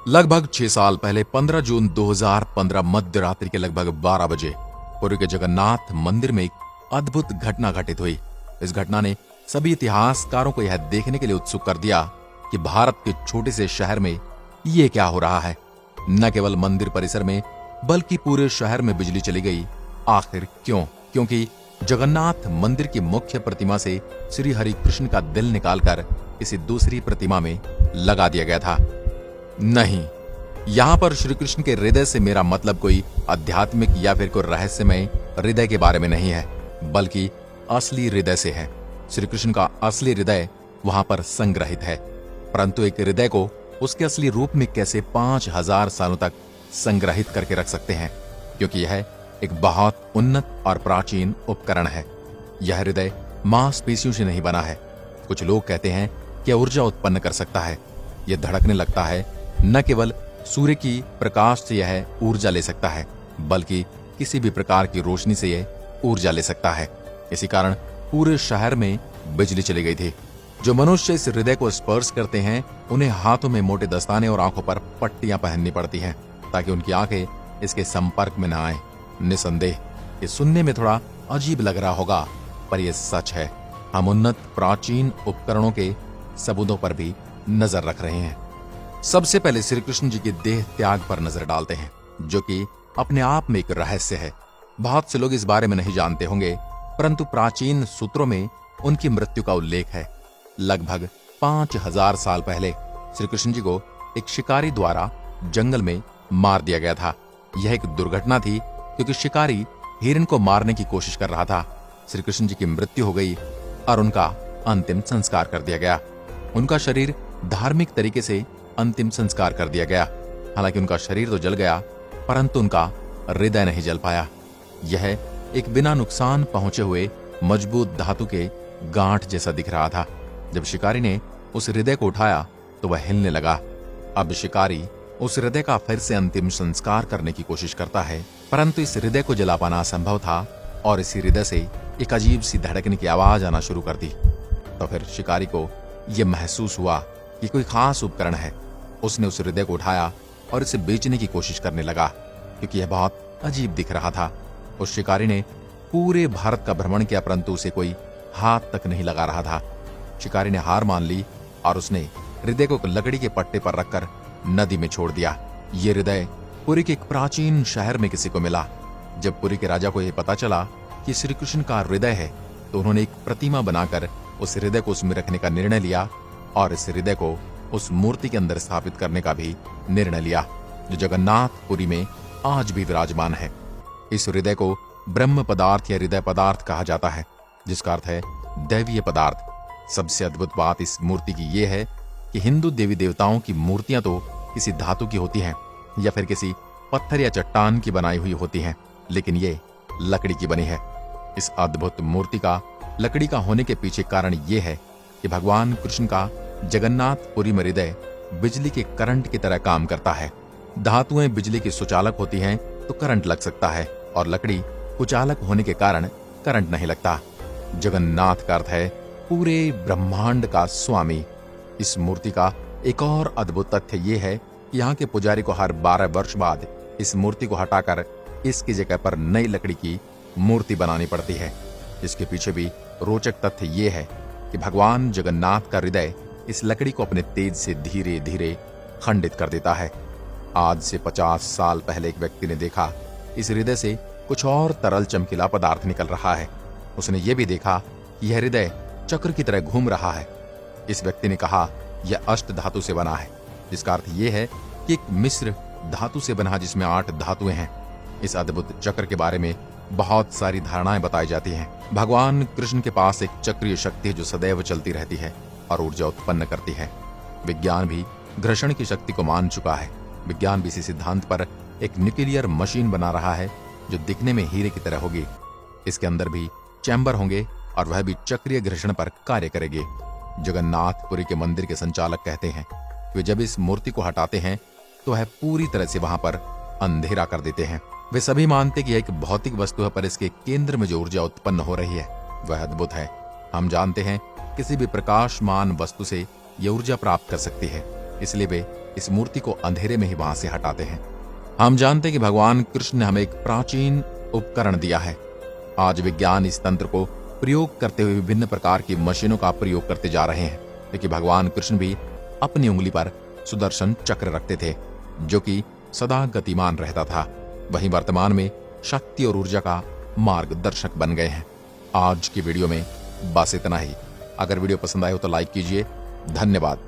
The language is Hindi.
लगभग 6 साल पहले 15 जून 2015 मध्य रात्रि के लगभग 12 बजे पुरी के जगन्नाथ मंदिर में एक अद्भुत घटना घटित हुई। इस घटना ने सभी इतिहासकारों को यह देखने के लिए उत्सुक कर दिया कि भारत के छोटे से शहर में ये क्या हो रहा है। न केवल मंदिर परिसर में बल्कि पूरे शहर में बिजली चली गई। आखिर क्यों? क्योंकि जगन्नाथ मंदिर की मुख्य प्रतिमा से श्री हरि कृष्ण का दिल निकालकर किसी दूसरी प्रतिमा में लगा दिया गया था। नहीं, यहाँ पर श्री कृष्ण के हृदय से मेरा मतलब कोई आध्यात्मिक या फिर कोई रहस्यमय हृदय के बारे में नहीं है, बल्कि असली हृदय से है। श्री कृष्ण का असली हृदय वहां पर संग्रहित है, परंतु एक हृदय को उसके असली रूप में कैसे 5000 सालों तक संग्रहित करके रख सकते हैं? क्योंकि यह एक बहुत उन्नत और प्राचीन उपकरण है। यह हृदय मांसपेशियों से नहीं बना है। कुछ लोग कहते हैं कि ऊर्जा उत्पन्न कर सकता है। यह धड़कने लगता है। न केवल सूर्य की प्रकाश से यह ऊर्जा ले सकता है, बल्कि किसी भी प्रकार की रोशनी से यह ऊर्जा ले सकता है। इसी कारण पूरे शहर में बिजली चली गई थी। जो मनुष्य इस हृदय को स्पर्श करते हैं, उन्हें हाथों में मोटे दस्ताने और आंखों पर पट्टियां पहननी पड़ती हैं, ताकि उनकी आंखें इसके संपर्क में न आए। निसंदेह ये सुनने में थोड़ा अजीब लग रहा होगा, पर यह सच है। हम उन्नत प्राचीन उपकरणों के सबूतों पर भी नजर रख रहे हैं। सबसे पहले श्री कृष्ण जी के देह त्याग पर नजर डालते हैं, जो कि अपने आप में एक रहस्य है। बहुत से लोग इस बारे में नहीं जानते होंगे, परंतु प्राचीन सूत्रों में उनकी मृत्यु का उल्लेख है। लगभग 5000 साल पहले श्री कृष्ण जी को एक शिकारी द्वारा जंगल में मार दिया गया था। यह एक दुर्घटना थी, क्योंकि शिकारी हिरण को मारने की कोशिश कर रहा था। श्री कृष्ण जी की मृत्यु हो गई और उनका अंतिम संस्कार कर दिया गया। उनका शरीर धार्मिक तरीके से अंतिम संस्कार कर दिया गया। हालांकि उनका शरीर तो जल गया, परंतु उनका हृदय नहीं जल पाया। यह एक बिना नुकसान पहुंचे हुए मजबूत धातु के गांठ जैसा दिख रहा था। जब शिकारी ने उस हृदय को उठाया तो वह हिलने लगा। अब शिकारी उस हृदय का फिर से अंतिम संस्कार करने की कोशिश करता है, परंतु इस हृदय को जला पाना असंभव था और इसी हृदय से एक अजीब सी धड़कने की आवाज आना शुरू कर दी। तो फिर शिकारी को यह महसूस हुआ कि कोई खास उपकरण है। उसने उस हृदय को उठाया और इसे बेचने की कोशिश करने लगा, क्योंकि यह बहुत अजीब दिख रहा था। उस शिकारी ने पूरे भारत का भ्रमण किया, परंतु उसे कोई हाथ तक नहीं लगा रहा था। शिकारी ने हार मान ली और उसने हृदय को लकड़ी के पट्टे पर रखकर नदी में छोड़ दिया। ये हृदय पुरी के एक प्राचीन शहर में किसी को मिला। जब पुरी के राजा को यह पता चला कि श्री कृष्ण का हृदय है, तो उन्होंने एक प्रतिमा बनाकर उस हृदय को उसमें रखने का निर्णय लिया और इस हृदय को उस मूर्ति के अंदर स्थापित करने का भी निर्णय लिया, जो जगन्नाथपुरी में आज भी विराजमान है। इस हृदय को ब्रह्म पदार्थ या हृदय पदार्थ कहा जाता है, जिसका अर्थ है दैवीय पदार्थ। सबसे अद्भुत बात इस मूर्ति की यह है कि हिंदू देवी देवताओं की मूर्तियां तो किसी धातु की होती हैं या फिर किसी पत्थर या चट्टान की बनाई हुई होती हैं, लेकिन ये लकड़ी की बनी है। इस अद्भुत मूर्ति का लकड़ी का होने के पीछे कारण यह है कि भगवान कृष्ण का जगन्नाथपुरी में हृदय बिजली के करंट की तरह काम करता है। धातुएं बिजली की सुचालक होती हैं तो करंट लग सकता है, और लकड़ी कुचालक होने के कारण करंट नहीं लगता। जगन्नाथ का अर्थ है पूरे ब्रह्मांड का स्वामी। इस मूर्ति का एक और अद्भुत तथ्य यह है कि यहाँ के पुजारी को हर 12 वर्ष बाद इस मूर्ति को हटाकर इसकी जगह पर नई लकड़ी की मूर्ति बनानी पड़ती है। इसके पीछे भी रोचक तथ्य यह है कि भगवान जगन्नाथ का हृदय इस लकड़ी को अपने तेज से धीरे धीरे खंडित कर देता है। आज से 50 साल पहले एक व्यक्ति ने देखा इस हृदय से कुछ और तरल चमकीला पदार्थ निकल रहा है। उसने ये भी देखा कि यह हृदय चक्र की तरह घूम रहा है। इस व्यक्ति ने कहा यह अष्ट धातु से बना है, जिसका अर्थ यह है कि एक मिश्र धातु से बना, जिसमें 8 धातुएं हैं। इस अद्भुत चक्र के बारे में बहुत सारी धारणाएं बताई जाती हैं। भगवान कृष्ण के पास एक चक्रीय शक्ति है जो सदैव चलती रहती है और ऊर्जा उत्पन्न करती है। विज्ञान भी घर्षण की शक्ति को मान चुका है। विज्ञान भी इसी सिद्धांत पर एक न्यूक्लियर मशीन बना रहा है, जो दिखने में हीरे की तरह होगी। इसके अंदर भी चैम्बर होंगे और वह भी चक्रीय घर्षण पर कार्य करेगी। जगन्नाथपुरी के मंदिर के संचालक कहते हैं कि वे जब इस मूर्ति को हटाते हैं तो वह पूरी तरह से वहां पर अंधेरा कर देते हैं। वे सभी मानते कि यह एक भौतिक वस्तु है, पर इसके केंद्र में जो ऊर्जा उत्पन्न हो रही है वह अद्भुत है। हम जानते हैं किसी भी प्रकाशमान वस्तु से यह ऊर्जा प्राप्त कर सकती है, इसलिए वे इस मूर्ति को अंधेरे में ही वहां से हटाते हैं। हम जानते हैं कि भगवान कृष्ण ने हमें एक प्राचीन उपकरण दिया है। आज विज्ञान इस तंत्र को प्रयोग करते हुए विभिन्न प्रकार की मशीनों का प्रयोग करते जा रहे हैं, क्योंकि भगवान कृष्ण भी अपनी उंगली पर सुदर्शन चक्र रखते थे जो कि सदा गतिमान रहता था। वहीं वर्तमान में शक्ति और ऊर्जा का मार्गदर्शक बन गए हैं। आज की वीडियो में बस इतना ही। अगर वीडियो पसंद आए हो तो लाइक कीजिए। धन्यवाद।